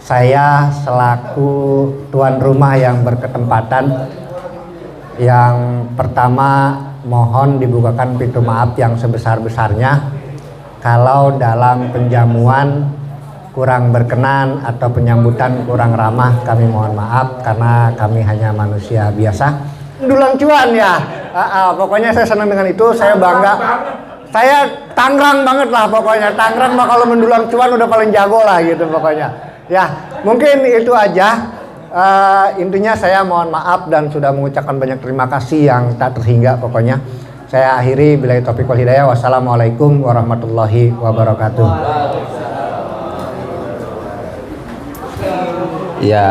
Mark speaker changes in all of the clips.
Speaker 1: saya selaku tuan rumah yang berkesempatan, yang pertama mohon dibukakan pintu maaf yang sebesar-besarnya kalau dalam penjamuan kurang berkenan atau penyambutan kurang ramah, kami mohon maaf karena kami hanya manusia biasa. Mendulang cuan ya, pokoknya saya senang dengan itu, saya bangga. Saya Tangerang banget lah pokoknya, Tangerang mah kalau mendulang cuan udah paling jago lah gitu pokoknya. Ya mungkin itu aja. Intinya saya mohon maaf dan sudah mengucapkan banyak terima kasih yang tak terhingga pokoknya. Saya akhiri billahi taufiq wal hidayah. Wassalamualaikum warahmatullahi wabarakatuh.
Speaker 2: Ya,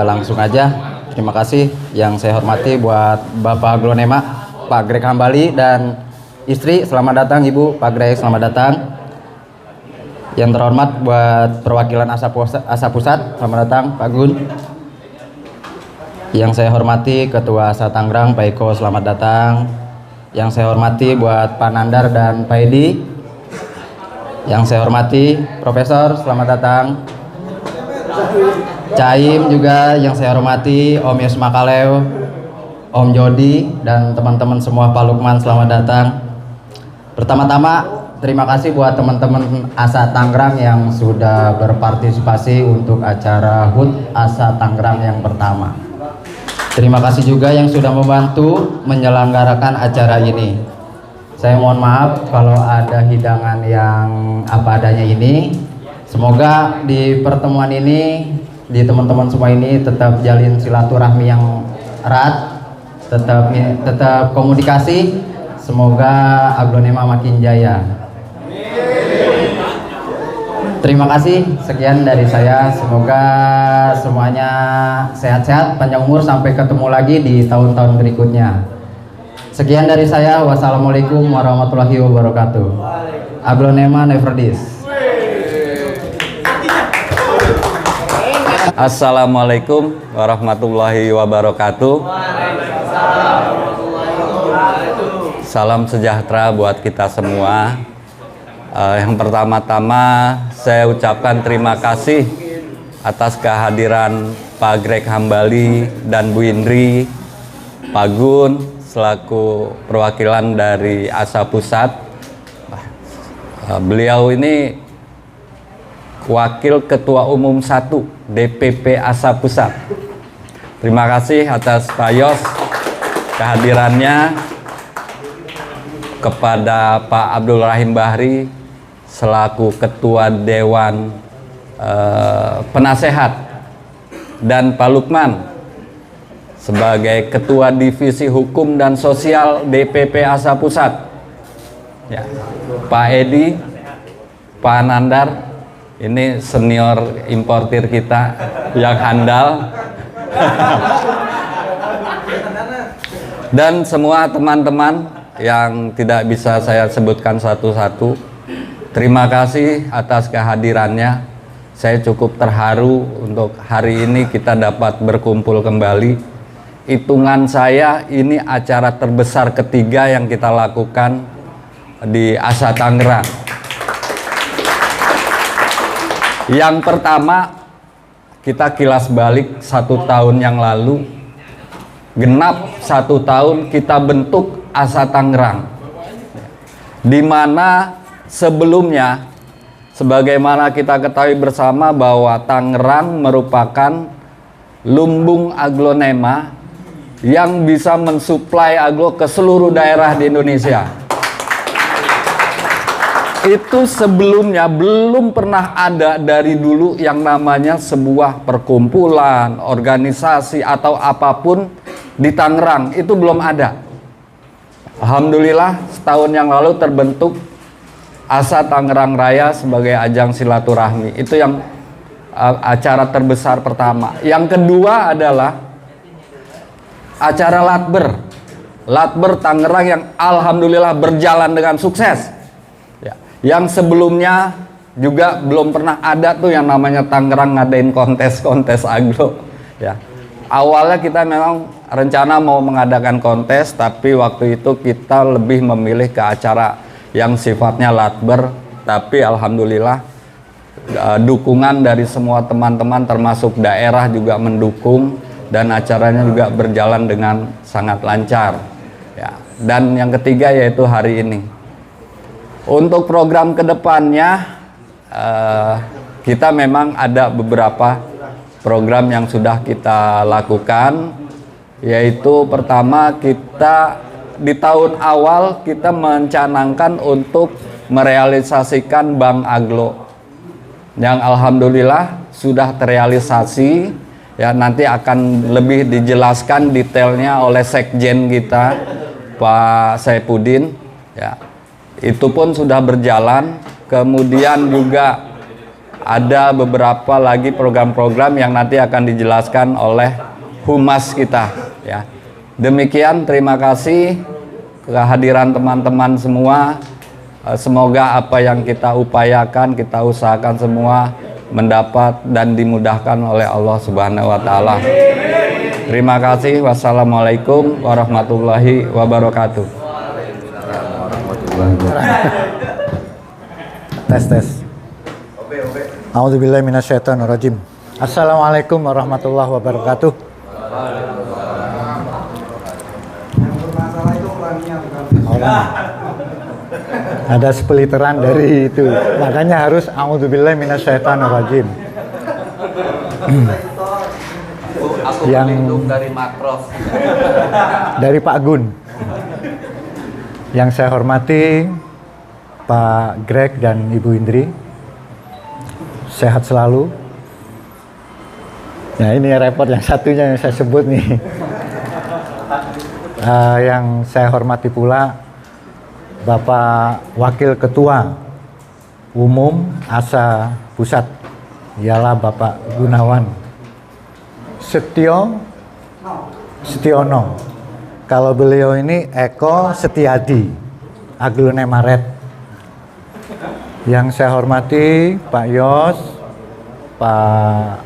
Speaker 2: langsung aja. Terima kasih yang saya hormati buat Bapak Aglonema, Pak Greg Hambali dan istri. Selamat datang Ibu, Pak Greg, selamat datang. Yang terhormat buat perwakilan ASA Pusat, selamat datang Pak Gun. Yang saya hormati Ketua ASA Tangerang, Pak Eko, selamat datang. Yang saya hormati buat Pak Nandar dan Pak Edi. Yang saya hormati Profesor, selamat datang. Caim juga yang saya hormati, Om Yusma Kaleo, Om Jody, dan teman-teman semua, Pak Lukman, selamat datang. Pertama-tama terima kasih buat teman-teman ASA Tangerang yang sudah berpartisipasi untuk acara HUT ASA Tangerang yang pertama. Terima kasih juga yang sudah membantu menyelenggarakan acara ini. Saya mohon maaf kalau ada hidangan yang apa adanya ini. Semoga di pertemuan ini, di teman-teman semua ini tetap jalin silaturahmi yang erat, tetap komunikasi. Semoga Aglonema makin jaya. Terima kasih, sekian dari saya. Semoga semuanya sehat-sehat, panjang umur, sampai ketemu lagi di tahun-tahun berikutnya. Sekian dari saya. Wassalamualaikum warahmatullahi wabarakatuh. Aglonema never this.
Speaker 3: Assalamualaikum warahmatullahi wabarakatuh. Salam sejahtera buat kita semua. Yang pertama-tama saya ucapkan terima kasih atas kehadiran Pak Greg Hambali dan Bu Indri, Pak Gun selaku perwakilan dari ASA Pusat. Beliau ini Wakil Ketua Umum 1 DPP ASA Pusat. Terima kasih atas Pak Yos kehadirannya, kepada Pak Abdul Rahim Bahri selaku Ketua Dewan Penasehat, dan Pak Lukman sebagai Ketua Divisi Hukum dan Sosial DPP ASA Pusat. Ya, Pak Edi, Pak Nandar, ini senior importir kita yang handal. Dan semua teman-teman yang tidak bisa saya sebutkan satu-satu, terima kasih atas kehadirannya. Saya cukup terharu untuk hari ini kita dapat berkumpul kembali. Hitungan saya ini acara terbesar ketiga yang kita lakukan di ASA Tangerang. Yang pertama, kita kilas balik 1 tahun yang lalu, genap 1 tahun kita bentuk ASA Tangerang, di mana sebelumnya, sebagaimana kita ketahui bersama bahwa Tangerang merupakan lumbung aglonema yang bisa mensuplai aglo ke seluruh daerah di Indonesia. Itu sebelumnya belum pernah ada dari dulu yang namanya sebuah perkumpulan, organisasi atau apapun di Tangerang, itu belum ada. Alhamdulillah setahun yang lalu terbentuk ASA Tangerang Raya sebagai ajang silaturahmi. Itu yang acara terbesar pertama. Yang kedua adalah acara Latber Tangerang yang alhamdulillah berjalan dengan sukses. Yang sebelumnya juga belum pernah ada tuh yang namanya Tangerang ngadain kontes aglo. Ya, awalnya kita memang rencana mau mengadakan kontes, tapi waktu itu kita lebih memilih ke acara yang sifatnya Latber. Tapi alhamdulillah dukungan dari semua teman-teman termasuk daerah juga mendukung dan acaranya juga berjalan dengan sangat lancar ya. Dan yang ketiga yaitu hari ini. Untuk program kedepannya kita memang ada beberapa program yang sudah kita lakukan, yaitu pertama kita di tahun awal kita mencanangkan untuk merealisasikan Bank Aglo yang alhamdulillah sudah terrealisasi ya. Nanti akan lebih dijelaskan detailnya oleh Sekjen kita Pak Saipudin ya. Itu pun sudah berjalan. Kemudian juga ada beberapa lagi program-program yang nanti akan dijelaskan oleh Humas kita ya. Demikian, terima kasih kehadiran teman-teman semua. Semoga apa yang kita upayakan, kita usahakan semua mendapat dan dimudahkan oleh Allah Subhanahu wa taala. Terima kasih. Wassalamualaikum warahmatullahi wabarakatuh.
Speaker 4: Tes. A'udzubillahi minasyaitonirrajim. Assalamualaikum warahmatullahi wabarakatuh. Ada sepeliteran dari itu, makanya harus a'udzubillahi minasyaitonirrajim. Yang
Speaker 3: dari Makros.
Speaker 4: dari Pak Gun. Yang saya hormati Pak Greg dan Ibu Indri, sehat selalu. Ya ini repot yang satunya yang saya sebut nih. Yang saya hormati pula Bapak Wakil Ketua Umum ASA Pusat, ialah Bapak Gunawan Setiono. Kalau beliau ini Eko Setiadi, Aglonemaret. Yang saya hormati Pak Yos, Pak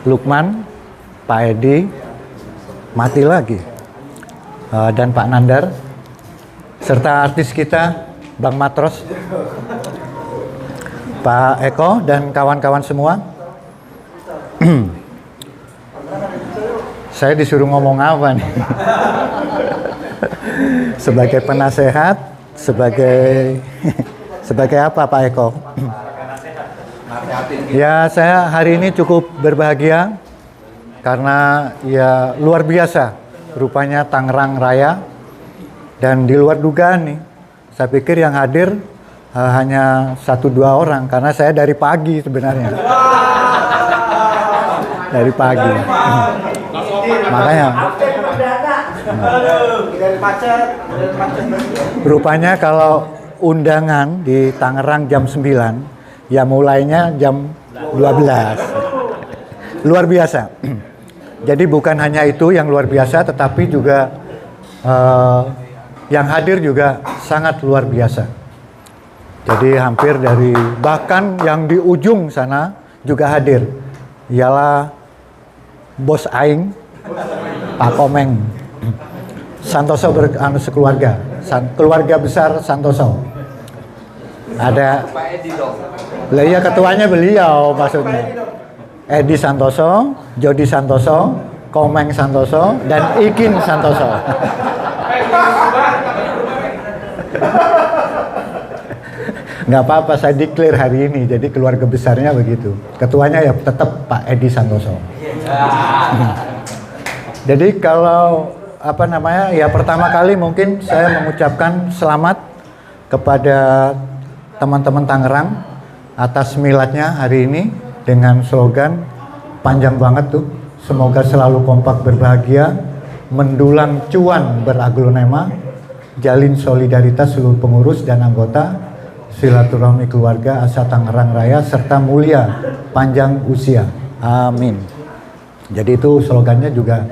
Speaker 4: Lukman, Pak Edi, mati lagi, dan Pak Nandar, serta artis kita Bang Matros, Pak Eko dan kawan-kawan semua. Saya disuruh ngomong apa nih? Sebagai penasehat, sebagai apa Pak Eko? Ya, saya hari ini cukup berbahagia karena ya luar biasa rupanya Tangerang Raya, dan di luar dugaan nih. Saya pikir yang hadir hanya 1-2 orang karena saya dari pagi sebenarnya. Dari pagi. Makanya rupanya kalau undangan di Tangerang jam 9, ya mulainya jam 12. Luar biasa. Jadi bukan hanya itu yang luar biasa, tetapi juga yang hadir juga sangat luar biasa. Jadi hampir dari, bahkan yang di ujung sana juga hadir. Ialah Bos Aing, Pak Komeng, Santoso sekeluarga, keluarga besar Santoso. Ada, lah iya ketuanya beliau maksudnya. Edi Santoso, Jody Santoso, Komeng Santoso, dan Ikin Santoso. Nggak apa-apa, saya declare hari ini, jadi keluarga besarnya begitu. Ketuanya ya tetap Pak Edi Santoso. Jadi kalau apa namanya, ya pertama kali mungkin saya mengucapkan selamat kepada teman-teman Tangerang atas miladnya hari ini dengan slogan panjang banget tuh, semoga selalu kompak berbahagia, mendulang cuan beraglonema, jalin solidaritas seluruh pengurus dan anggota, silaturahmi keluarga ASA Tangerang Raya, serta mulia panjang usia. Amin. Jadi itu slogannya juga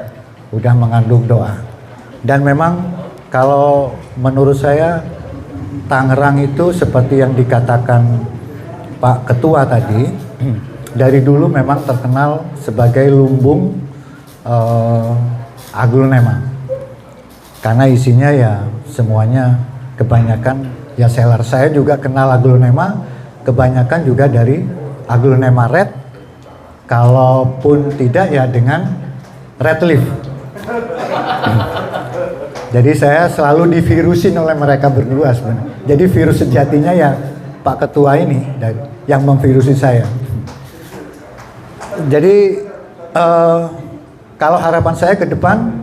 Speaker 4: udah mengandung doa. Dan memang kalau menurut saya Tangerang itu seperti yang dikatakan Pak Ketua tadi, dari dulu memang terkenal sebagai lumbung aglonema. Karena isinya ya semuanya kebanyakan ya seller. Saya juga kenal aglonema, kebanyakan juga dari aglonema red, kalaupun tidak ya dengan red leaf. Jadi saya selalu divirusin oleh mereka berdua sebenarnya. Jadi virus sejatinya ya Pak Ketua ini yang memvirusi saya. Jadi kalau harapan saya ke depan,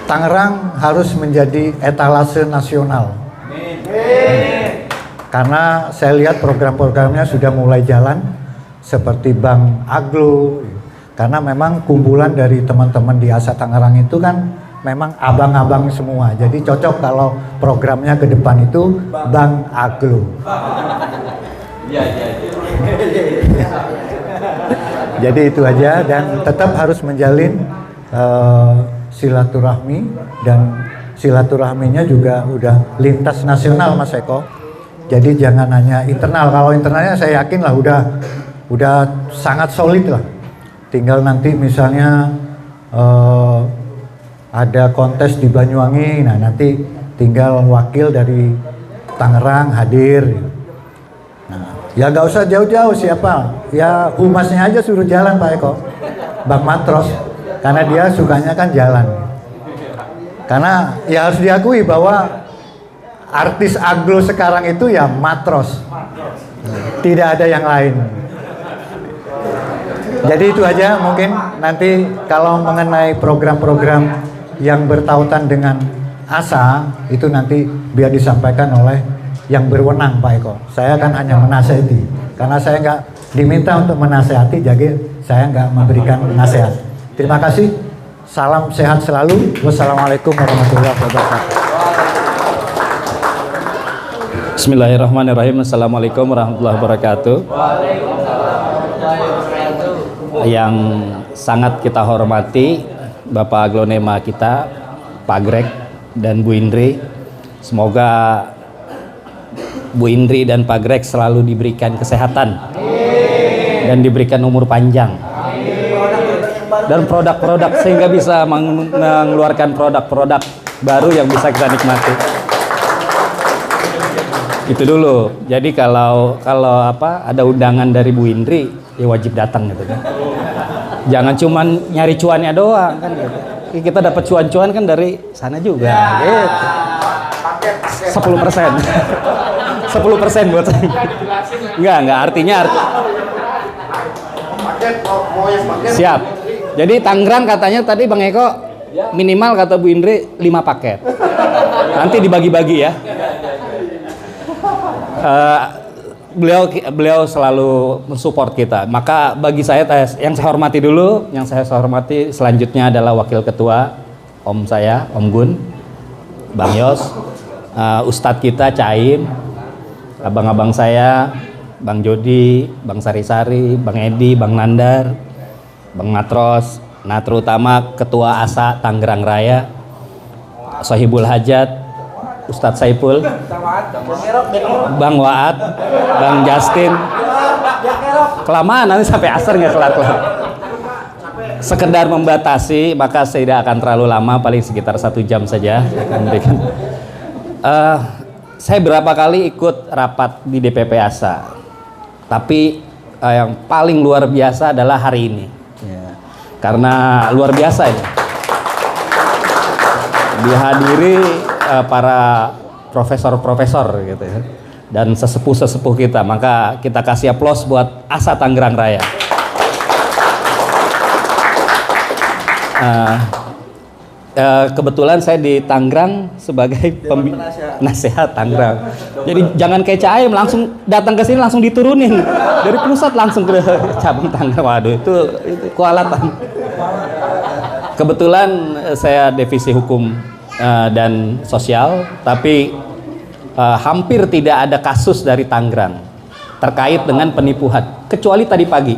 Speaker 4: Tangerang harus menjadi etalase nasional. Karena saya lihat program-programnya sudah mulai jalan, seperti Bank Aglo. Karena memang kumpulan dari teman-teman di ASA Tangerang itu kan memang abang-abang semua. Jadi cocok kalau programnya ke depan itu Bank Aglo. Jadi itu aja, dan tetap harus menjalin silaturahmi, dan silaturahminya juga udah lintas nasional Mas Eko. Jadi jangan hanya internal. Kalau internalnya saya yakin lah udah sangat solid lah. Tinggal nanti misalnya ada kontes di Banyuwangi, nah nanti tinggal wakil dari Tangerang hadir. Nah, ya nggak usah jauh-jauh siapa, ya humasnya aja suruh jalan Pak Eko, Bang Matros, karena dia sukanya kan jalan. Karena ya harus diakui bahwa artis aglo sekarang itu ya Matros, tidak ada yang lain. Jadi itu aja, mungkin nanti kalau mengenai program-program yang bertautan dengan ASA itu nanti biar disampaikan oleh yang berwenang Pak Eko. Saya kan hanya menasihati, karena saya nggak diminta untuk menasihati, jadi saya nggak memberikan nasihat. Terima kasih, salam sehat selalu. Wassalamualaikum warahmatullahi wabarakatuh.
Speaker 5: Bismillahirrahmanirrahim. Assalamualaikum warahmatullahi wabarakatuh. Yang sangat kita hormati Bapak Aglonema kita, Pak Greg dan Bu Indri. Semoga Bu Indri dan Pak Greg selalu diberikan kesehatan dan diberikan umur panjang, dan produk-produk sehingga bisa mengeluarkan produk-produk baru yang bisa kita nikmati. Itu dulu. Jadi kalau ada undangan dari Bu Indri, ya wajib datang gitu kan. Jangan cuman nyari cuannya doang kan gitu. Kita dapat cuan-cuan kan dari sana juga gitu. 10%. 10% buat saya. Enggak artinya siap. Jadi Tangerang katanya tadi Bang Eko minimal kata Bu Indri 5 paket. Nanti dibagi-bagi ya. Beliau selalu mensupport kita. Maka bagi saya yang saya hormati dulu, yang saya hormati selanjutnya adalah Wakil Ketua Om saya, Om Gun, Bang Yos, Ustadz kita Caim, abang-abang saya, Bang Jody, Bang Sari-Sari, Bang Edi, Bang Nandar, Bang Matros, nah terutama Ketua ASA Tangerang Raya, Sohibul Hajat, Ustadz Saiful, Bang Waat, Bang Justin. Kelamaan nanti sampai asar nggak kelar-kelar. Sekedar membatasi, maka saya tidak akan terlalu lama, paling sekitar 1 jam saja saya akan berikan. Saya berapa kali ikut rapat di DPP ASA, tapi yang paling luar biasa adalah hari ini, ya. Karena luar biasa ini. Dihadiri para profesor-profesor gitu ya, dan sesepuh-sesepuh kita, maka kita kasih aplaus buat ASA Tangerang Raya. Kebetulan saya di Tangerang sebagai penasehat Tangerang. Jadi jangan kayak Caim langsung datang ke sini langsung diturunin dari pusat langsung ke cabang Tangerang. Waduh, itu kualatan. Kebetulan saya divisi hukum dan sosial, tapi hampir tidak ada kasus dari Tangerang terkait dengan penipuan, kecuali tadi pagi.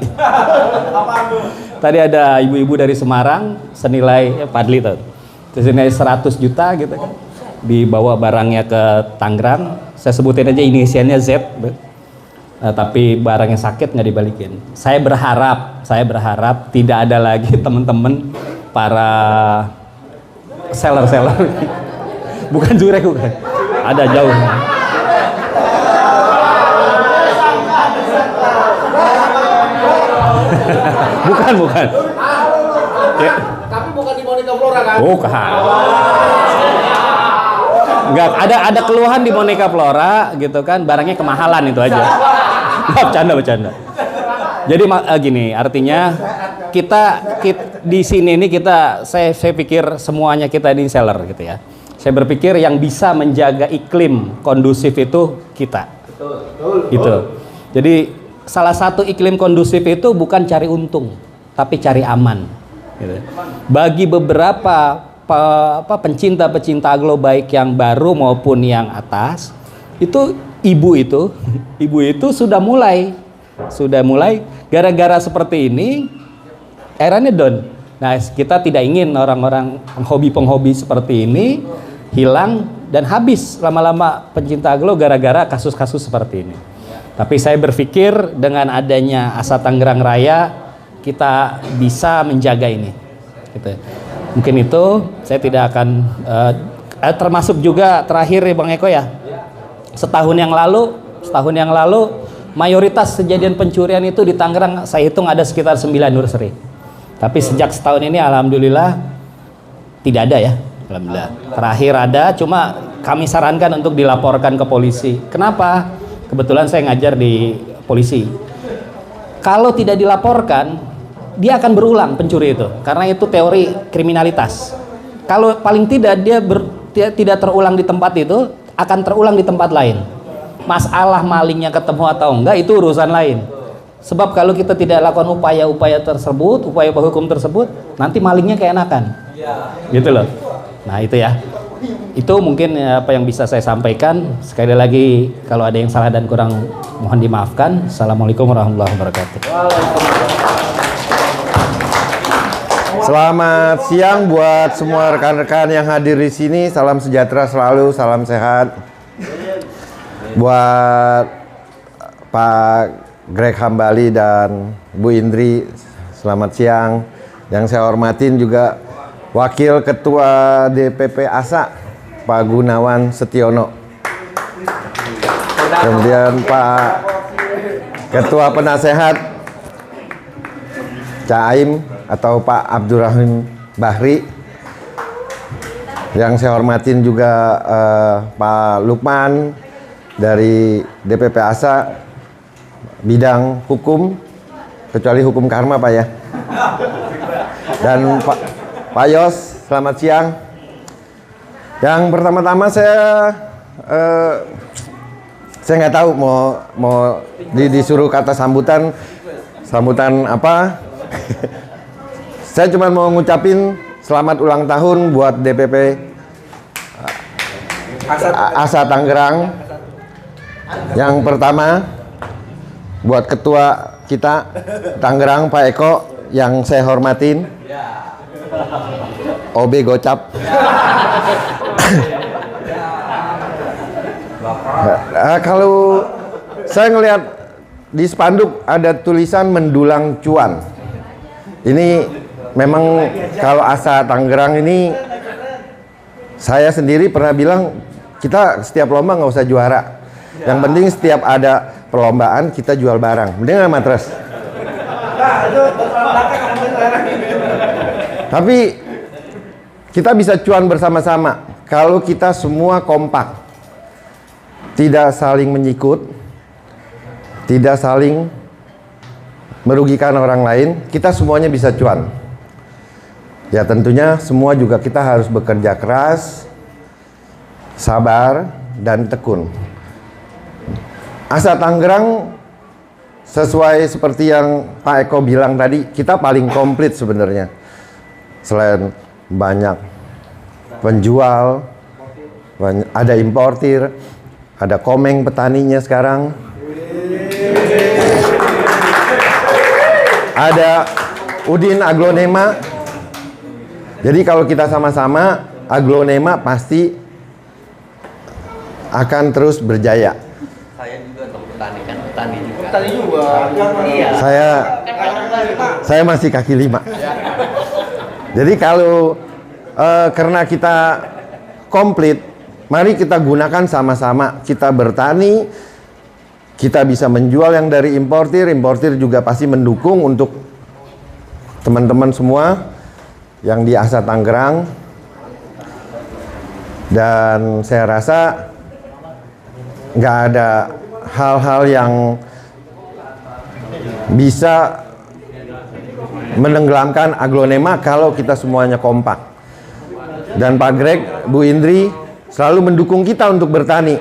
Speaker 5: Tadi ada ibu-ibu dari Semarang senilai Padli tuh, senilai 100 juta gitu kan, dibawa barangnya ke Tangerang. Saya sebutin aja inisialnya Z, tapi barangnya sakit nggak dibalikin. Saya berharap tidak ada lagi teman-teman para seller bukan jurek, bukan, ada jauh. Bukan. Ya.
Speaker 6: Tapi bukan di Monica Flora kan?
Speaker 5: Bukan. Enggak, ada keluhan di Monica Flora gitu kan, barangnya kemahalan itu aja. Bercanda. Jadi gini, artinya kita di sini ini saya pikir semuanya kita ini seller gitu ya. Saya berpikir yang bisa menjaga iklim kondusif itu kita. Gitu. Jadi salah satu iklim kondusif itu bukan cari untung, tapi cari aman. Gitu. Bagi beberapa pencinta aglo baik yang baru maupun yang atas, itu ibu itu sudah mulai gara-gara seperti ini eranya down. Nah, kita tidak ingin orang-orang penghobi seperti ini hilang dan habis lama-lama pencinta aglo gara-gara kasus-kasus seperti ini. Tapi saya berpikir dengan adanya Asa Tangerang Raya kita bisa menjaga ini. Gitu. Mungkin itu saya tidak akan termasuk juga terakhir ya Bang Eko ya. Setahun yang lalu mayoritas kejadian pencurian itu di Tangerang saya hitung ada sekitar 9 nursery. Tapi sejak setahun ini alhamdulillah tidak ada ya. Alhamdulillah. Terakhir ada, cuma kami sarankan untuk dilaporkan ke polisi. Kenapa? Kebetulan saya ngajar di polisi. Kalau tidak dilaporkan, dia akan berulang pencuri itu. Karena itu teori kriminalitas. Kalau paling tidak dia tidak terulang di tempat itu, akan terulang di tempat lain. Masalah malingnya ketemu atau enggak itu urusan lain. Sebab kalau kita tidak lakukan upaya-upaya tersebut, upaya hukum tersebut, nanti malingnya keenakan. Gitu loh. Nah, itu ya. Itu mungkin apa yang bisa saya sampaikan. Sekali lagi kalau ada yang salah dan kurang mohon dimaafkan. Assalamualaikum warahmatullahi wabarakatuh.
Speaker 7: Selamat siang buat semua rekan-rekan yang hadir di sini. Salam sejahtera selalu, salam sehat. Buat Pak Greg Hambali dan Bu Indri, selamat siang. Yang saya hormatin juga Wakil Ketua DPP ASA, Pak Gunawan Setiono. Kemudian Pak Ketua Penasehat Caim atau Pak Abdurrahim Bahri. Yang saya hormatin juga Pak Lukman dari DPP ASA bidang hukum, kecuali hukum karma Pak ya. Dan Pak Yos, selamat siang. Yang pertama-tama saya nggak tahu mau disuruh kata sambutan apa. Saya cuma mau ngucapin selamat ulang tahun buat DPP ASA Tangerang. Yang pertama buat ketua kita Tangerang Pak Eko yang saya hormatin. OB gocap. Kalau saya ngelihat di spanduk ada tulisan mendulang cuan. Ini memang kalau ASA Tangerang ini saya sendiri pernah bilang kita setiap lomba nggak usah juara. Yang penting setiap ada perlombaan kita jual barang. Mending nggak matras. Tapi kita bisa cuan bersama-sama kalau kita semua kompak, tidak saling menyikut, tidak saling merugikan orang lain, kita semuanya bisa cuan. Ya tentunya semua juga kita harus bekerja keras, sabar, dan tekun. ASA Tangerang sesuai seperti yang Pak Eko bilang tadi, kita paling komplit sebenarnya. Selain banyak penjual, ada importir, ada komeng petaninya sekarang, ada Udin Aglonema. Jadi kalau kita sama-sama, Aglonema pasti akan terus berjaya.
Speaker 8: Saya juga dong petani kan, petani juga.
Speaker 6: Tadi juga.
Speaker 8: Iya.
Speaker 7: Saya masih kaki lima. Jadi kalau karena kita komplit, mari kita gunakan sama-sama. Kita bertani, kita bisa menjual yang dari importir, importir juga pasti mendukung untuk teman-teman semua yang di ASA Tangerang, dan saya rasa nggak ada hal-hal yang bisa menenggelamkan Aglonema kalau kita semuanya kompak. Dan Pak Greg, Bu Indri selalu mendukung kita untuk bertani.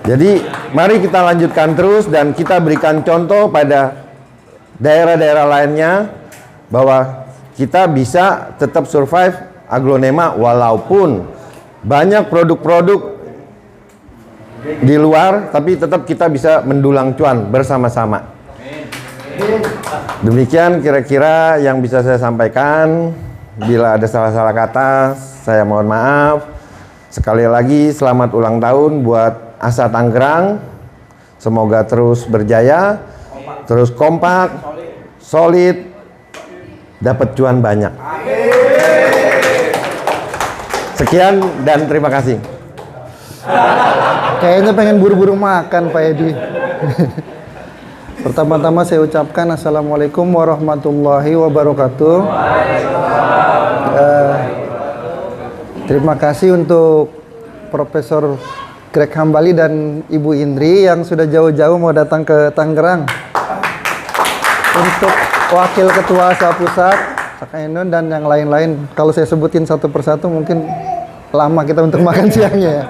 Speaker 7: Jadi mari kita lanjutkan terus dan kita berikan contoh pada daerah-daerah lainnya bahwa kita bisa tetap survive Aglonema walaupun banyak produk-produk di luar, tapi tetap kita bisa mendulang cuan bersama-sama. Demikian kira-kira yang bisa saya sampaikan. Bila ada salah-salah kata, saya mohon maaf. Sekali lagi selamat ulang tahun buat ASA Tangerang. Semoga terus berjaya, terus kompak, solid, dapat cuan banyak. Sekian dan terima kasih.
Speaker 9: Kayaknya pengen buru-buru makan Pak Edi. Pertama-tama saya ucapkan Assalamualaikum warahmatullahi wabarakatuh. Terima kasih untuk Profesor Greg Hambali dan Ibu Indri yang sudah jauh-jauh mau datang ke Tangerang. Untuk Wakil Ketua ASA Pusat, Sakainun dan yang lain-lain, kalau saya sebutin satu persatu mungkin lama kita untuk makan siangnya ya.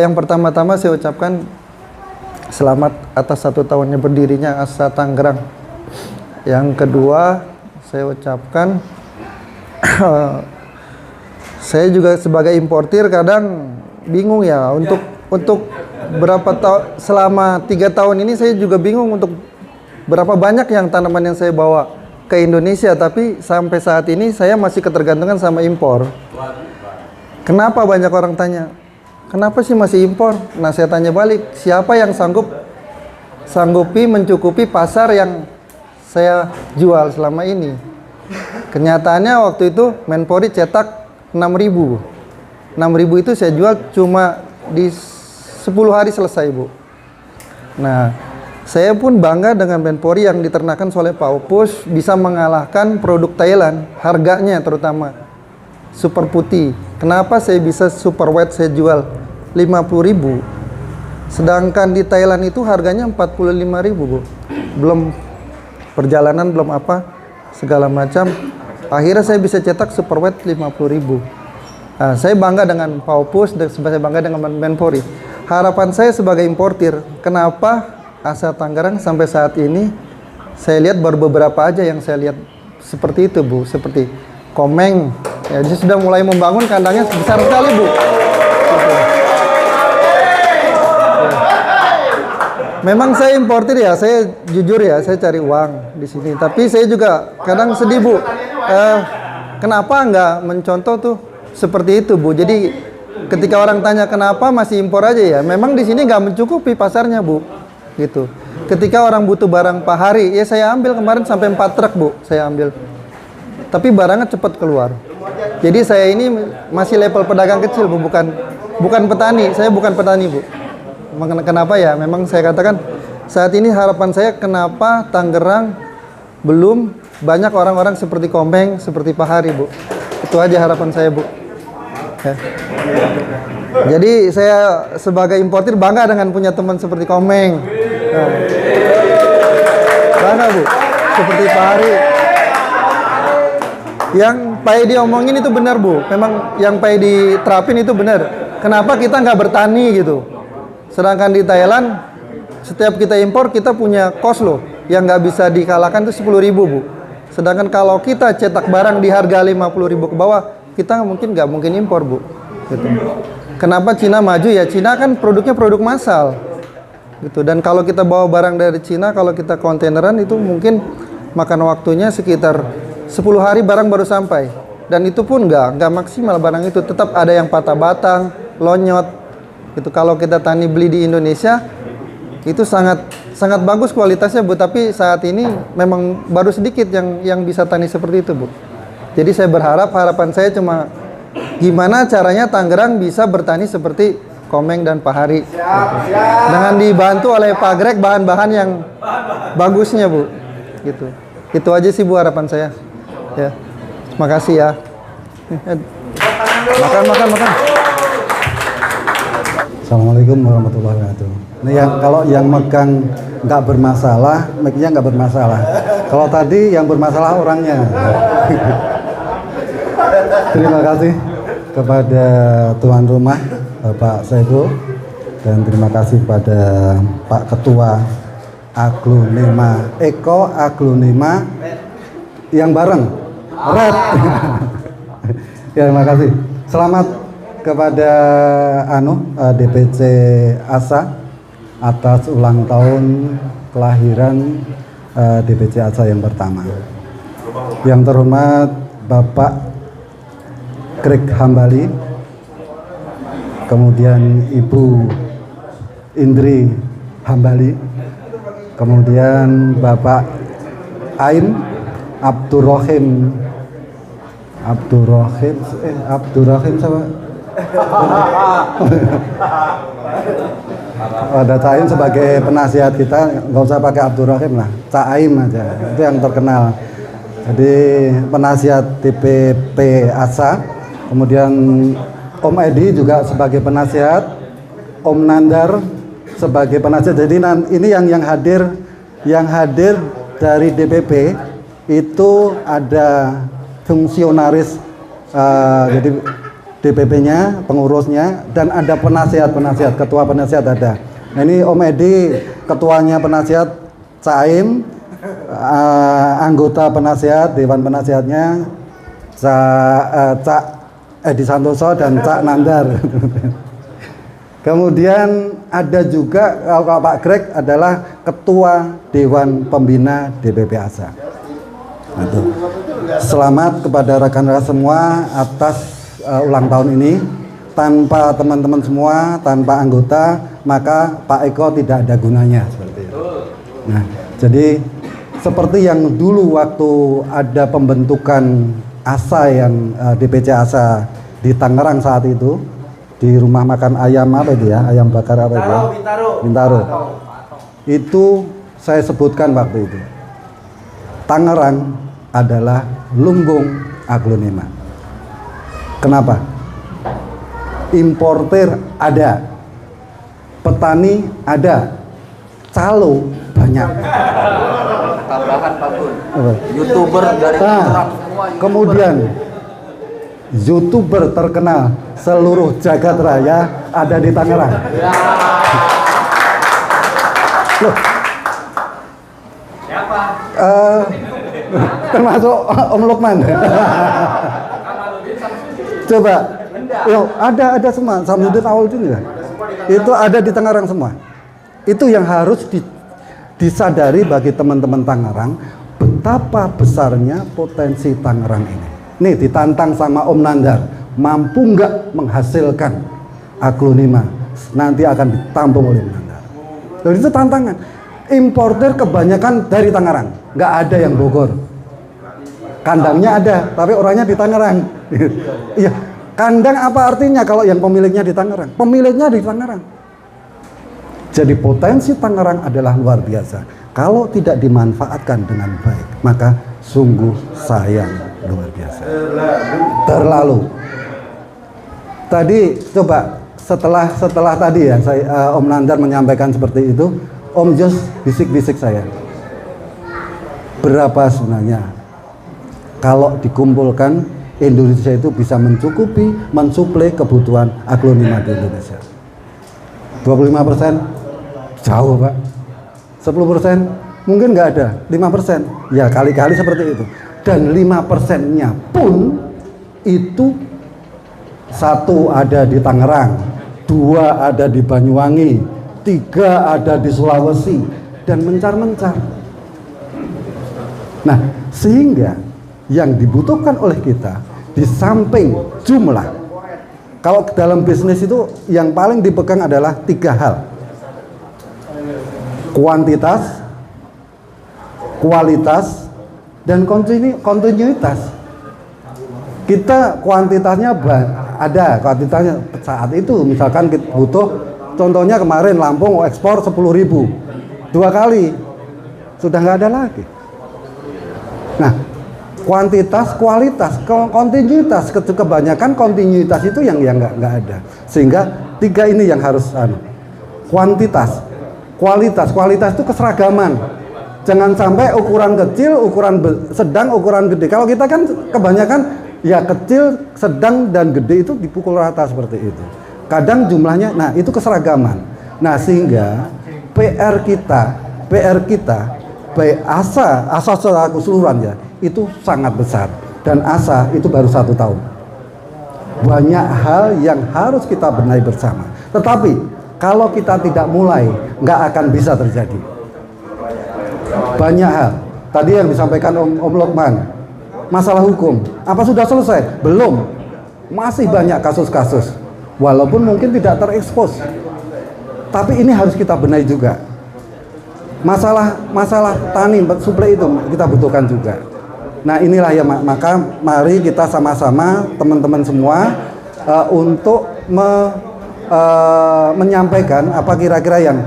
Speaker 9: Yang pertama-tama saya ucapkan selamat atas 1 tahunnya berdirinya ASA Tangerang. Yang kedua saya ucapkan saya juga sebagai importir kadang bingung ya untuk berapa tahun, selama 3 tahun ini saya juga bingung untuk berapa banyak yang tanaman yang saya bawa ke Indonesia, tapi sampai saat ini saya masih ketergantungan sama impor. Kenapa banyak orang tanya, kenapa sih masih impor? Nah saya tanya balik, siapa yang sanggupi mencukupi pasar yang saya jual selama ini? Kenyataannya waktu itu Menpori cetak 6.000 itu saya jual cuma di 10 hari selesai, Bu. Nah, saya pun bangga dengan Menpori yang diternakan oleh Pak Opus bisa mengalahkan produk Thailand, harganya terutama super putih. Kenapa saya bisa super white saya jual 50.000, sedangkan di Thailand itu harganya 45.000, Bu. Belum perjalanan, belum apa segala macam. Akhirnya saya bisa cetak super white 50.000. Nah, saya bangga dengan Pak Opus dan saya bangga dengan Menpori. Harapan saya sebagai importir, kenapa ASA Tangerang sampai saat ini saya lihat baru beberapa aja yang saya lihat seperti itu, Bu. Seperti Komeng, ya, dia sudah mulai membangun kandangnya besar sekali, Bu. Memang saya importir ya, saya jujur ya, saya cari uang di sini. Tapi saya juga kadang sedih, Bu. Kenapa nggak mencontoh tuh seperti itu, Bu? Jadi ketika orang tanya kenapa masih impor aja ya, memang di sini nggak mencukupi pasarnya, Bu. Gitu. Ketika orang butuh barang per hari, ya saya ambil kemarin sampai 4 truk, Bu, saya ambil. Tapi barangnya cepat keluar. Jadi saya ini masih level pedagang kecil, Bu, bukan petani. Saya bukan petani, Bu. Kenapa ya? Memang saya katakan saat ini harapan saya kenapa Tangerang belum banyak orang-orang seperti Komeng, seperti Pak Hari, Bu. Itu aja harapan saya, Bu. Ya. Jadi saya sebagai importir bangga dengan punya teman seperti Komeng. Nah. Bangga, Bu. Seperti Pak Hari. Yang Pak Edi omongin itu benar, Bu. Memang yang Pak Edi terapin itu benar. Kenapa kita nggak bertani gitu? Sedangkan di Thailand, setiap kita impor kita punya cost loh, yang nggak bisa dikalahkan itu 10.000, Bu. Sedangkan kalau kita cetak barang di harga 50.000 ke bawah, kita nggak mungkin impor, Bu. Gitu. Kenapa Cina maju ya? Cina kan produknya produk massal, gitu. Dan kalau kita bawa barang dari Cina, kalau kita kontaineran itu mungkin makan waktunya sekitar 10 hari barang baru sampai. Dan itu pun nggak maksimal barang itu, tetap ada yang patah batang, lonyot. Gitu. Kalau kita tani beli di Indonesia itu sangat bagus kualitasnya, Bu, tapi saat ini memang baru sedikit yang bisa tani seperti itu, Bu. Jadi saya harapan saya cuma gimana caranya Tangerang bisa bertani seperti Komeng dan Pak Hari. Dengan dibantu oleh Pak Greg bahan-bahan yang bagusnya, Bu. Gitu. Itu aja sih Bu harapan saya. Ya. Terima kasih ya. Makan.
Speaker 10: Assalamualaikum warahmatullahi wabarakatuh. Nah, kalau yang megang nggak bermasalah, mic-nya nggak bermasalah. Kalau tadi yang bermasalah orangnya. Terima kasih kepada tuan rumah Bapak Saiful, dan terima kasih kepada Pak Ketua Aglonema Eko Aglonema yang bareng Red. Ya, terima kasih. Selamat kepada DPC ASA atas ulang tahun kelahiran DPC ASA yang pertama. Yang terhormat Bapak Greg Hambali, kemudian Ibu Indri Hambali, kemudian Bapak Aim Abdurrahim sama ada Caim sebagai penasihat kita, nggak usah pakai Abdurrahim lah, Caim aja, itu yang terkenal. Jadi penasihat DPP ASA, kemudian Om Edi juga sebagai penasihat, Om Nandar sebagai penasihat. Jadi ini yang hadir dari DPP itu ada fungsionaris, jadi DPP-nya, pengurusnya, dan ada penasihat, ketua penasihat ada. Nah, ini Om Edi, ketuanya penasihat, Caim, anggota penasihat, dewan penasihatnya, Cak Edi Santoso dan Cak Nandar. Kemudian ada juga kalau Pak Greg adalah ketua dewan pembina DPP ASA. Selamat kepada rekan-rekan semua atas ulang tahun ini. Tanpa teman-teman semua, tanpa anggota, maka Pak Eko tidak ada gunanya, seperti itu. Nah, jadi seperti yang dulu waktu ada pembentukan ASA yang DPC ASA di Tangerang saat itu, di rumah makan ayam apa itu ya, ayam bakar apa itu? Bintaro. Itu saya sebutkan waktu itu, Tangerang adalah lumbung aglonema. Kenapa? Importer ada, petani ada, calo banyak.
Speaker 8: Tambahan Pak Gun, YouTuber dari Tangerang semua.
Speaker 10: Kemudian YouTuber terkenal seluruh jagat raya ada di Tangerang. Loh.
Speaker 8: Siapa?
Speaker 10: Termasuk Om Lukman. Coba, yo, ada semua. Samsudin Awaludin ya. Itu ada di Tangerang semua. Itu yang harus disadari bagi teman-teman Tangerang, betapa besarnya potensi Tangerang ini. Nih ditantang sama Om Nandar, mampu nggak menghasilkan aglonema? Nanti akan ditampung oleh Om Nandar. Dan itu tantangan. Importer kebanyakan dari Tangerang, nggak ada yang Bogor. Kandangnya ada, tapi orangnya di Tangerang. Iya, kandang apa artinya kalau yang pemiliknya di Tangerang? Pemiliknya di Tangerang. Jadi potensi Tangerang adalah luar biasa. Kalau tidak dimanfaatkan dengan baik, maka sungguh sayang luar biasa. Terlalu. Tadi coba setelah tadi ya, Om Nandar menyampaikan seperti itu, Om Jos bisik-bisik saya. Berapa sebenarnya kalau dikumpulkan Indonesia itu bisa mencukupi, mensuplai kebutuhan aglonema di Indonesia? 25%? Jauh Pak. 10%? Mungkin nggak ada. 5%? Ya kali-kali seperti itu. Dan 5%-nya pun itu 1 ada di Tangerang, 2 ada di Banyuwangi, 3 ada di Sulawesi, dan mencar-mencar. Nah, sehingga yang dibutuhkan oleh kita di samping jumlah, kalau dalam bisnis itu yang paling dipegang adalah 3 hal: kuantitas, kualitas, dan kontinuitas. Kita kuantitasnya ada, kuantitasnya saat itu misalkan kita butuh, contohnya kemarin Lampung ekspor 10.000, 2 kali sudah nggak ada lagi. Nah, kuantitas, kualitas, kontinuitas, kebanyakan kontinuitas itu yang nggak ada. Sehingga 3 ini yang harus kuantitas, kualitas itu keseragaman. Jangan sampai ukuran kecil, ukuran sedang, ukuran gede. Kalau kita kan kebanyakan ya kecil, sedang dan gede itu dipukul rata seperti itu. Kadang jumlahnya, nah itu keseragaman. Nah sehingga PR kita baik asa secara keseluruhan ya itu sangat besar, dan asa itu baru 1 tahun. Banyak hal yang harus kita benahi bersama. Tetapi kalau kita tidak mulai, nggak akan bisa terjadi. Banyak hal. Tadi yang disampaikan Om Lokman, masalah hukum, apa sudah selesai? Belum. Masih banyak kasus-kasus. Walaupun mungkin tidak terekspos. Tapi ini harus kita benahi juga. Masalah tani suplai itu kita butuhkan juga. Nah inilah ya, maka mari kita sama-sama teman-teman semua untuk menyampaikan apa kira-kira yang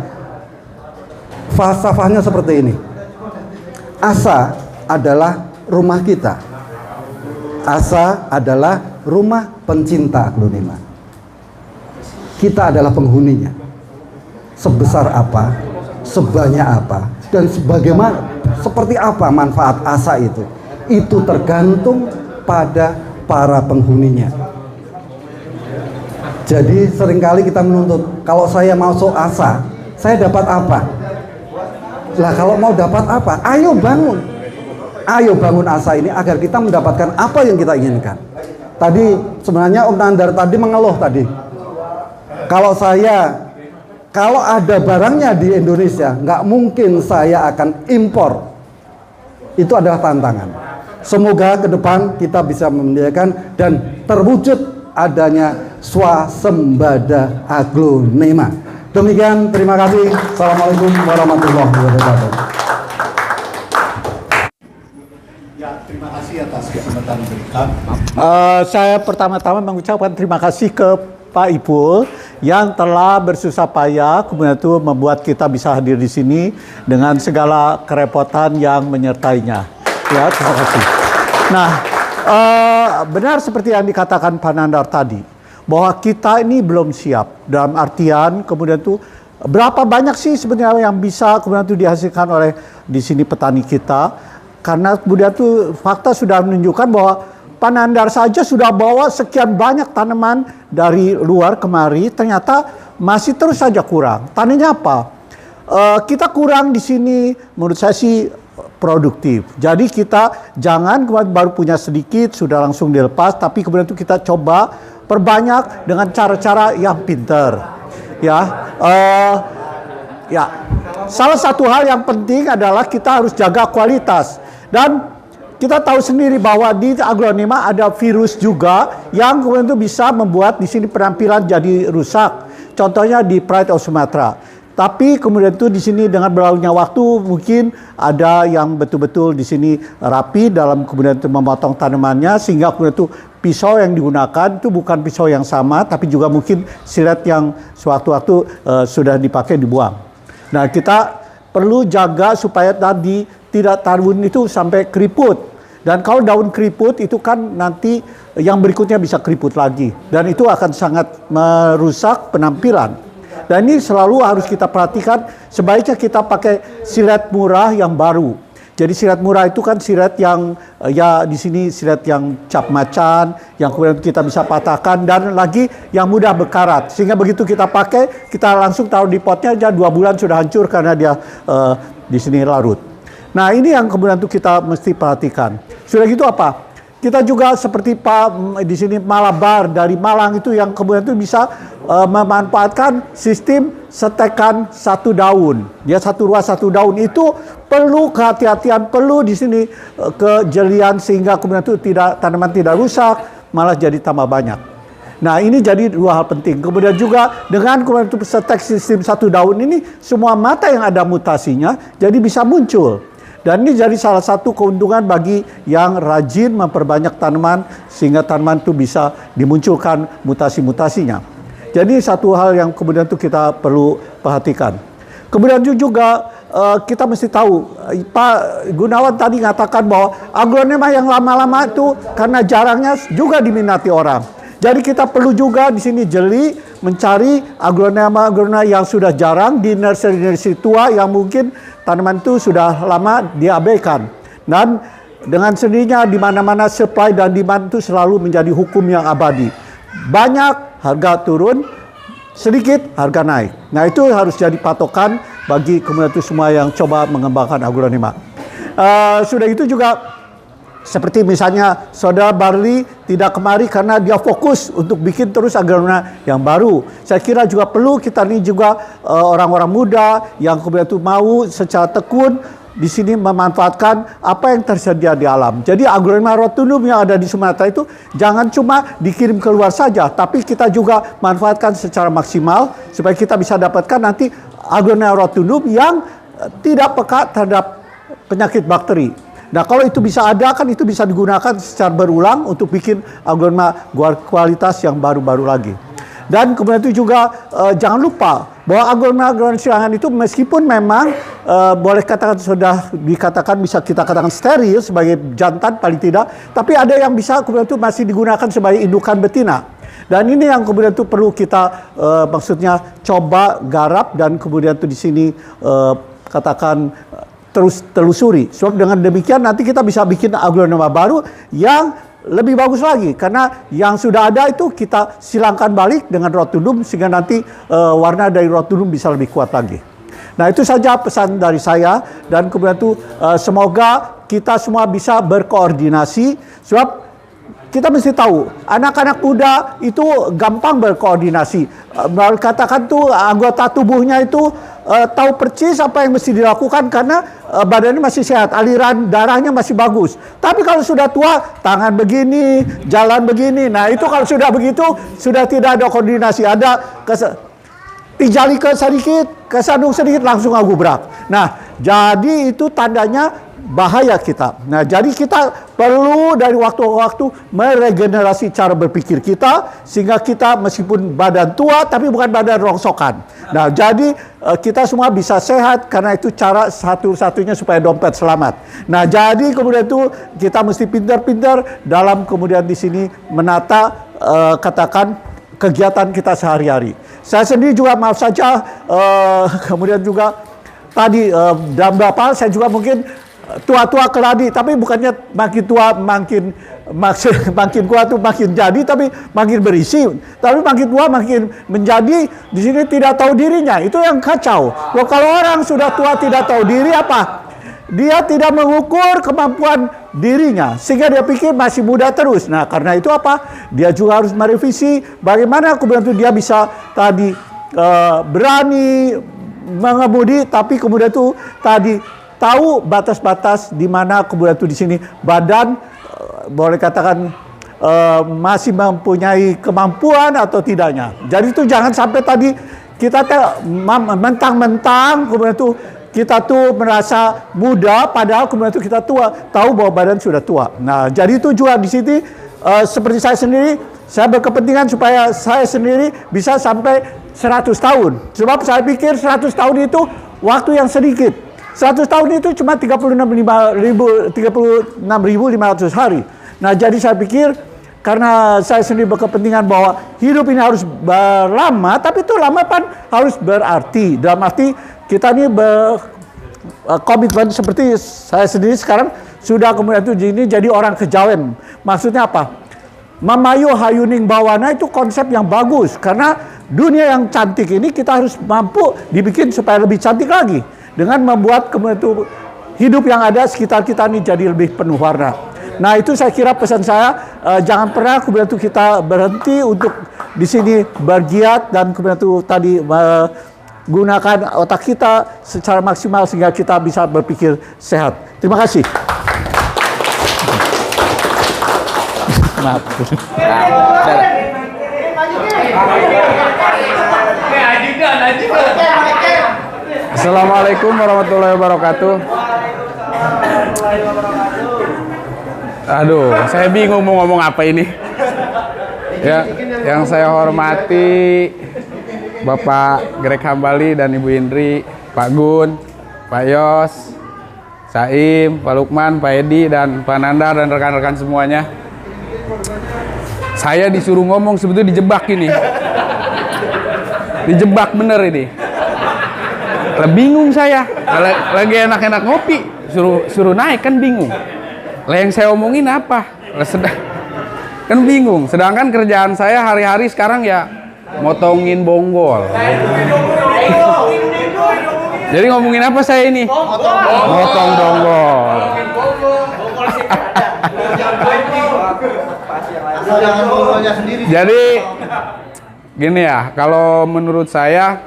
Speaker 10: falsafahnya seperti ini. Asa adalah rumah kita. Asa adalah rumah pencinta aglonema. Kita adalah penghuninya. Sebesar apa, sebanyak apa, dan sebagaimana, seperti apa manfaat asa itu tergantung pada para penghuninya. Jadi seringkali kita menuntut, kalau saya masuk asa, saya dapat apa? Lah kalau mau dapat apa? Ayo bangun asa ini agar kita mendapatkan apa yang kita inginkan. Tadi sebenarnya Om Nandar tadi mengeluh tadi. Kalau ada barangnya di Indonesia, nggak mungkin saya akan impor. Itu adalah tantangan. Semoga ke depan kita bisa menyediakan dan terwujud adanya swasembada aglonema. Demikian, terima kasih. Assalamualaikum warahmatullahi wabarakatuh.
Speaker 11: Ya, terima kasih atas kesempatan diberikan. Saya pertama-tama mengucapkan terima kasih ke Pak Ipul yang telah bersusah payah kemudian itu membuat kita bisa hadir di sini dengan segala kerepotan yang menyertainya. Ya, terima kasih. Nah, benar seperti yang dikatakan Pak Nandar tadi, bahwa kita ini belum siap dalam artian kemudian itu berapa banyak sih sebenarnya yang bisa kemudian itu dihasilkan oleh di sini petani kita, karena kemudian itu fakta sudah menunjukkan bahwa Pak Nandar saja sudah bawa sekian banyak tanaman dari luar kemari, ternyata masih terus saja kurang. Tandanya apa? Kita kurang di sini menurut saya sih produktif. Jadi kita jangan kemudian baru punya sedikit sudah langsung dilepas, tapi kemudian itu kita coba perbanyak dengan cara-cara yang pintar. Salah satu hal yang penting adalah kita harus jaga kualitas. Dan kita tahu sendiri bahwa di aglonema ada virus juga yang kemudian itu bisa membuat di sini penampilan jadi rusak. Contohnya di Pride of Sumatra. Tapi kemudian itu di sini dengan berlalunya waktu mungkin ada yang betul-betul di sini rapi dalam kemudian itu memotong tanamannya, sehingga kemudian itu pisau yang digunakan itu bukan pisau yang sama, tapi juga mungkin silet yang sewaktu-waktu sudah dipakai dibuang. Nah kita perlu jaga supaya tadi tidak daun itu sampai keriput. Dan kalau daun keriput itu kan nanti yang berikutnya bisa keriput lagi. Dan itu akan sangat merusak penampilan. Dan ini selalu harus kita perhatikan, sebaiknya kita pakai silet murah yang baru. Jadi silet murah itu kan silet yang ya di sini silet yang cap macan, yang kemudian kita bisa patahkan, dan lagi yang mudah berkarat. Sehingga begitu kita pakai, kita langsung taruh di potnya aja 2 bulan sudah hancur karena dia di sini larut. Nah ini yang kemudian itu kita mesti perhatikan. Sudah gitu apa? Kita juga seperti Pak di sini Malabar dari Malang itu yang kemudian itu bisa memanfaatkan sistem setekan 1 daun. Dia 1 ruas 1 daun itu perlu kehati-hatian, perlu di sini kejelian sehingga kemudian itu tanaman tidak rusak, malah jadi tambah banyak. Nah ini jadi 2 hal penting. Kemudian juga dengan kemudian itu setek sistem 1 daun ini, semua mata yang ada mutasinya jadi bisa muncul. Dan ini jadi salah satu keuntungan bagi yang rajin memperbanyak tanaman sehingga tanaman itu bisa dimunculkan mutasi-mutasinya. Jadi satu hal yang kemudian itu kita perlu perhatikan. Kemudian juga kita mesti tahu, Pak Gunawan tadi mengatakan bahwa aglonema yang lama-lama itu karena jarangnya juga diminati orang. Jadi kita perlu juga di sini jeli mencari aglonema yang sudah jarang di nursery tua yang mungkin tanaman itu sudah lama diabaikan. Dan dengan sendirinya di mana-mana supply dan demand itu selalu menjadi hukum yang abadi. Banyak harga turun, sedikit harga naik. Nah itu harus jadi patokan bagi komunitas semua yang coba mengembangkan aglonema. Sudah itu juga seperti misalnya Saudara Barli tidak kemari karena dia fokus untuk bikin terus aglonema yang baru. Saya kira juga perlu kita ini juga orang-orang muda yang kemudian itu mau secara tekun di sini memanfaatkan apa yang tersedia di alam. Jadi aglonema rotundum yang ada di Sumatera itu jangan cuma dikirim keluar saja, tapi kita juga manfaatkan secara maksimal supaya kita bisa dapatkan nanti aglonema rotundum yang tidak peka terhadap penyakit bakteri. Nah kalau itu bisa ada kan itu bisa digunakan secara berulang untuk bikin aglonema kualitas yang baru-baru lagi. Dan kemudian itu juga jangan lupa bahwa aglonema silangan itu meskipun memang boleh katakan sudah dikatakan bisa kita katakan steril sebagai jantan paling tidak, tapi ada yang bisa kemudian itu masih digunakan sebagai indukan betina. Dan ini yang kemudian itu perlu kita maksudnya coba garap dan kemudian itu di sini katakan terus telusuri. Sebab dengan demikian nanti kita bisa bikin aglonema baru yang lebih bagus lagi, karena yang sudah ada itu kita silangkan balik dengan rotundum sehingga nanti warna dari rotundum bisa lebih kuat lagi. Nah itu saja pesan dari saya, dan kemudian itu semoga kita semua bisa berkoordinasi, sebab kita mesti tahu anak-anak muda itu gampang berkoordinasi. Katakan tuh anggota tubuhnya itu tahu persis apa yang mesti dilakukan karena badannya masih sehat, aliran darahnya masih bagus. Tapi kalau sudah tua, tangan begini, jalan begini. Nah itu kalau sudah begitu, sudah tidak ada koordinasi. Ada tijali ke sedikit, kesandung sedikit, langsung agubrak. Nah jadi itu tandanya bahaya kita. Nah jadi kita perlu dari waktu ke waktu meregenerasi cara berpikir kita, sehingga kita meskipun badan tua tapi bukan badan rongsokan. Nah jadi kita semua bisa sehat, karena itu cara satu-satunya supaya dompet selamat. Nah jadi kemudian itu kita mesti pintar-pintar dalam kemudian di sini menata katakan kegiatan kita sehari-hari. Saya sendiri juga maaf saja kemudian juga tadi dalam beberapa hal saya juga mungkin tua-tua keladi, tapi bukannya makin tua makin kuat tuh makin jadi, tapi makin berisi. Tapi makin tua makin menjadi di sini tidak tahu dirinya. Itu yang kacau. Loh, kalau orang sudah tua tidak tahu diri apa? Dia tidak mengukur kemampuan dirinya sehingga dia pikir masih muda terus. Nah, karena itu apa? Dia juga harus merevisi bagaimana kemudian itu dia bisa tadi berani mengemudi, tapi kemudian itu tadi tahu batas-batas di mana kemudian itu di sini badan boleh katakan masih mempunyai kemampuan atau tidaknya. Jadi itu jangan sampai tadi kita mentang-mentang kemudian itu kita tuh merasa muda padahal kemudian itu kita tua, tahu bahwa badan sudah tua. Nah, jadi itu juga di sini seperti saya sendiri, saya berkepentingan supaya saya sendiri bisa sampai 100 tahun. Sebab saya pikir 100 tahun itu waktu yang sedikit. 100 tahun itu cuma 36.500 hari. Nah jadi saya pikir karena saya sendiri berkepentingan bahwa hidup ini harus lama, tapi itu lama kan harus berarti. Dalam arti kita ini berkomitmen seperti saya sendiri sekarang sudah kemudian itu ini jadi orang kejawen. Maksudnya apa? Mamayu hayuning bawana itu konsep yang bagus, karena dunia yang cantik ini kita harus mampu dibikin supaya lebih cantik lagi. Dengan membuat kemudian itu hidup yang ada sekitar kita ini jadi lebih penuh warna. Nah itu saya kira pesan saya, jangan pernah kemudian itu kita berhenti untuk di sini bergiat dan kemudian itu tadi menggunakan otak kita secara maksimal sehingga kita bisa berpikir sehat. Terima kasih.
Speaker 5: Maaf.
Speaker 12: Assalamualaikum warahmatullahi wabarakatuh. Aduh, saya bingung mau ngomong apa ini. Ya, yang saya hormati Bapak Greg Hambali dan Ibu Indri, Pak Gun, Pak Yos, Saim, Pak Lukman, Pak Edi, dan Pak Nandar dan rekan-rekan semuanya. Saya disuruh ngomong sebetulnya dijebak ini. Dijebak bener ini. Bingung saya. Lagi enak-enak ngopi, suruh naik kan bingung. Lah yang saya omongin apa? Kan bingung. Sedangkan kerjaan saya hari-hari sekarang ya motongin bonggol. Jadi ngomongin apa saya ini? Motong bonggol. Jadi gini ya, kalau menurut saya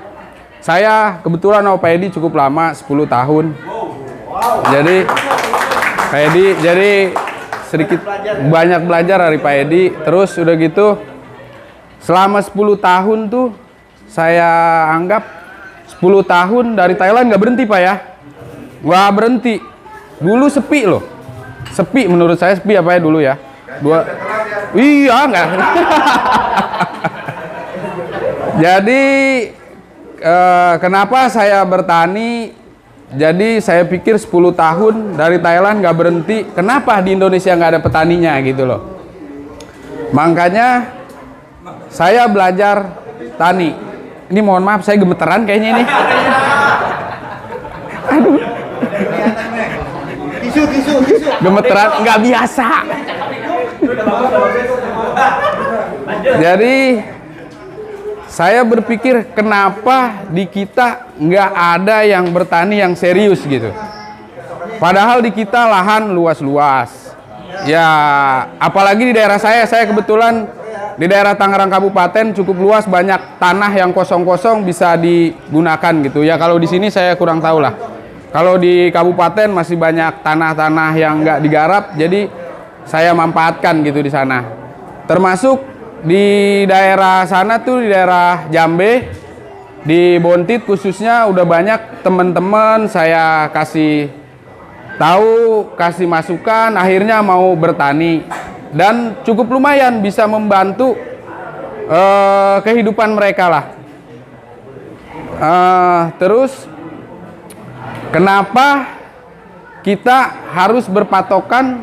Speaker 12: kebetulan sama Pak Edi cukup lama, 10 tahun. Jadi Pak Edi, jadi sedikit banyak belajar dari Pak Edi. Terus udah gitu, selama 10 tahun tuh saya anggap 10 tahun dari Thailand nggak berhenti Pak ya. Nggak berhenti. Dulu sepi loh. Sepi menurut saya, sepi apa ya dulu ya. Iya nggak. Jadi kenapa saya bertani? Jadi saya pikir 10 tahun dari Thailand nggak berhenti. Kenapa di Indonesia nggak ada petaninya gitu loh. Makanya saya belajar tani. Ini mohon maaf saya gemeteran kayaknya ini. Aduh. Tisu. Gemeteran nggak biasa. Jadi saya berpikir kenapa di kita nggak ada yang bertani yang serius gitu. Padahal di kita lahan luas-luas. Ya apalagi di daerah saya kebetulan di daerah Tangerang Kabupaten cukup luas, banyak tanah yang kosong-kosong bisa digunakan gitu. Ya kalau di sini saya kurang tahu lah. Kalau di kabupaten masih banyak tanah-tanah yang nggak digarap, jadi saya manfaatkan gitu di sana. Termasuk di daerah sana tuh, di daerah Jambe, di Bontit khususnya udah banyak teman-teman saya kasih tahu, kasih masukan, akhirnya mau bertani dan cukup lumayan bisa membantu kehidupan mereka lah. Terus kenapa kita harus berpatokan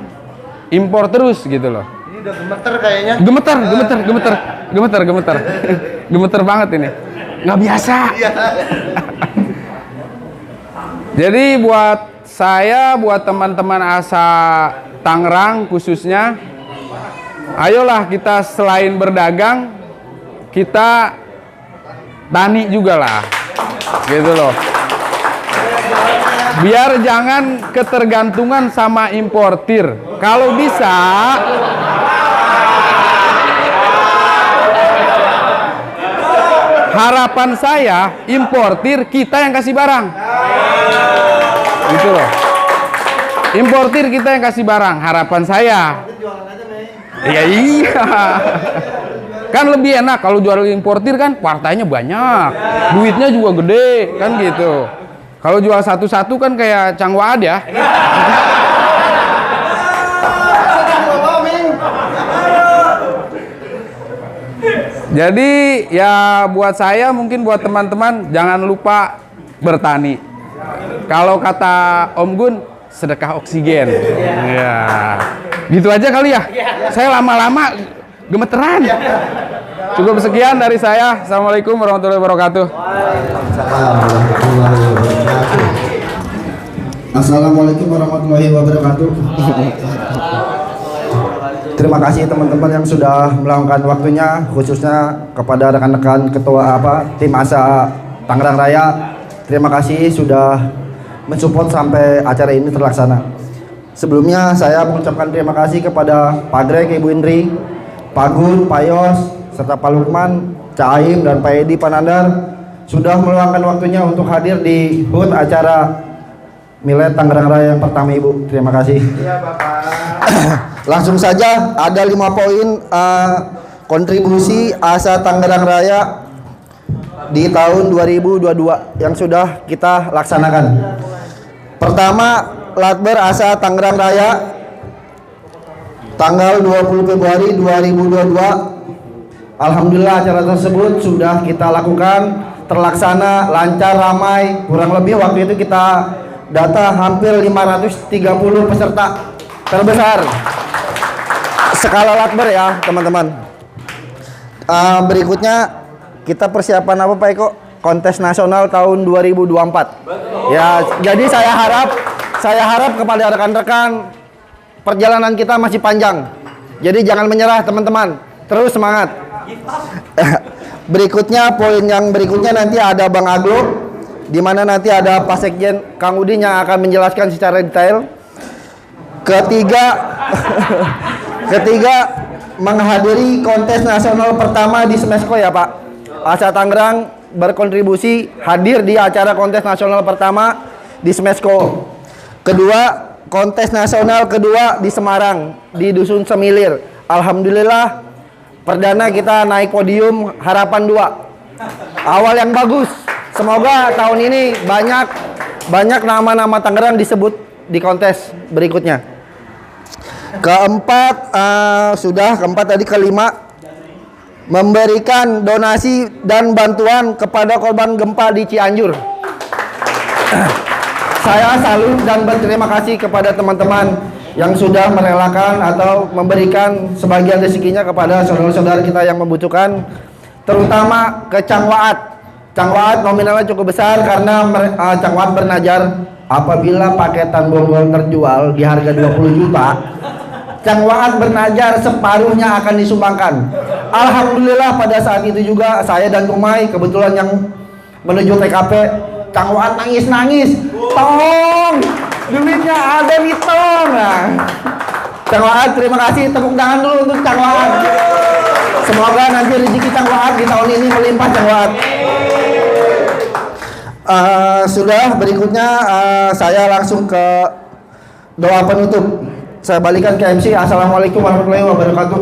Speaker 12: impor terus gitu loh?
Speaker 9: Ini udah gemeter kayaknya.
Speaker 12: Gemeter. Gemeter banget ini. Nggak biasa. Jadi buat saya, buat teman-teman asa Tangerang khususnya, ayolah kita selain berdagang, kita tani juga lah. Gitu loh. Biar jangan ketergantungan sama importir. Kalau bisa harapan saya importir kita yang kasih barang. Gitu loh. Importir kita yang kasih barang, harapan saya. Iya. Kan lebih enak kalau jual importir kan partainya banyak. Duitnya juga gede kan gitu. Kalau jual satu-satu kan kayak Cangwaad ya. Jadi ya buat saya, mungkin buat teman-teman, jangan lupa bertani. Kalau kata Om Gun, sedekah oksigen. Ya, gitu aja kali ya. Saya lama-lama gemeteran. Cukup sekian dari saya. Assalamualaikum warahmatullahi wabarakatuh.
Speaker 13: Assalamualaikum warahmatullahi wabarakatuh. Terima kasih teman-teman yang sudah meluangkan waktunya, khususnya kepada rekan-rekan ketua tim ASA Tangerang Raya. Terima kasih sudah mensupport sampai acara ini terlaksana. Sebelumnya saya mengucapkan terima kasih kepada Pak Greg, Ibu Indri, Pak Gun, Pak Yos, serta Pak Lukman, Cak Aim, dan Pak Edi, Pak Nandar sudah meluangkan waktunya untuk hadir di HUT acara Milad Tangerang Raya yang pertama, Ibu. Terima kasih. Iya, Bapak. Langsung saja, ada 5 poin kontribusi ASA Tangerang Raya di tahun 2022 yang sudah kita laksanakan. Pertama, Latber ASA Tangerang Raya tanggal 20 Februari 2022. Alhamdulillah acara tersebut sudah kita lakukan, terlaksana lancar, ramai. Kurang lebih waktu itu kita data hampir 530 peserta terbesar skala Lakber ya teman-teman. Berikutnya kita persiapan apa Pak Eko? Kontes nasional tahun 2024. Ya, jadi saya harap kepada rekan-rekan, perjalanan kita masih panjang. Jadi jangan menyerah teman-teman, terus semangat. Berikutnya, poin yang berikutnya nanti ada Bang Aglo, di mana nanti ada Pak Sekjen Kang Udin yang akan menjelaskan secara detail. Ketiga, menghadiri kontes nasional pertama di Smesco ya Pak. Asa Tangerang berkontribusi hadir di acara kontes nasional pertama di Smesco. Kedua, kontes nasional kedua di Semarang, di Dusun Semilir. Alhamdulillah, perdana kita naik podium harapan 2. Awal yang bagus. Semoga tahun ini banyak nama-nama Tangerang disebut di kontes berikutnya. Keempat tadi. Kelima, memberikan donasi dan bantuan kepada korban gempa di Cianjur. Saya salut dan berterima kasih kepada teman-teman yang sudah merelakan atau memberikan sebagian rezekinya kepada saudara-saudara kita yang membutuhkan, terutama ke Cang Waat. Cang Waat nominalnya cukup besar karena Cang Waat bernajar apabila paketan bonggol terjual di harga 20 juta, Cang Waat bernajar separuhnya akan disumbangkan. Alhamdulillah pada saat itu juga saya dan Kumai kebetulan yang menuju TKP, Cang Waat nangis-nangis, tong, duitnya ada nih tong. Nah, Cang Waat terima kasih, tepuk tangan dulu untuk Cang Waat. Semoga nanti rezeki Cang Waat di tahun ini melimpah Cang Waat. Sudah, berikutnya saya langsung ke doa penutup. Saya balikan ke MC. Assalamualaikum warahmatullahi wabarakatuh.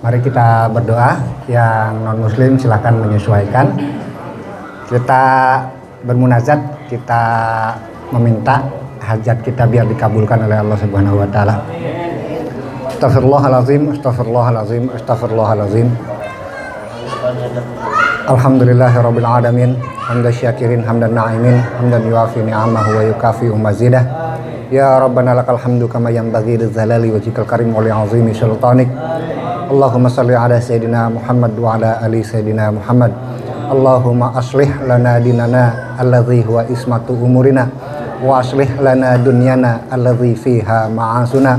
Speaker 1: Mari kita berdoa. Yang non muslim silahkan menyesuaikan. Kita bermunajat, kita meminta hajat kita biar dikabulkan oleh Allah Subhanahu wa taala. Astaghfirullahalazim, astaghfirullahalazim, astaghfirullahalazim. Alhamdulillahirabbil alamin, hamdan syakirin, hamdan na'imin, hamdan yuafi ni'amahu wa yukafi mazidah. Ya Rabbana lakal hamdu kama yanbaghi lidzalali wajhikal karim wa li'azimi sultanik. Allahumma salli ala sayyidina Muhammad wa ala ali sayyidina Muhammad. Allahumma aslih lana dinana alladhi huwa ismatu umurina wa aslih lana dunyana alladhi fiha ma'asuna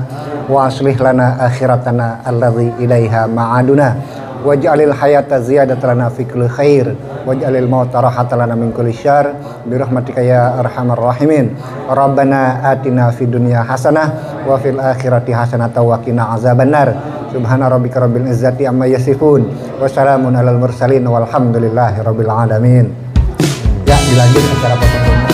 Speaker 1: wa aslih lana akhiratana alladhi ilaiha ma'aduna waj'alil hayata ziyadatan lana fi kulli khair waj'alil mauta rahatan lana min kulli syarr bi rahmatika ya arhamar rahimin. Rabbana atina fid dunya hasanah wa fil akhirati hasanah wa qina azabannar. Subhana rabbika rabbil izzati amma yasifun wa salamun alal mursalin walhamdulillahi rabbil alamin. Ya, dilanjut secara potong.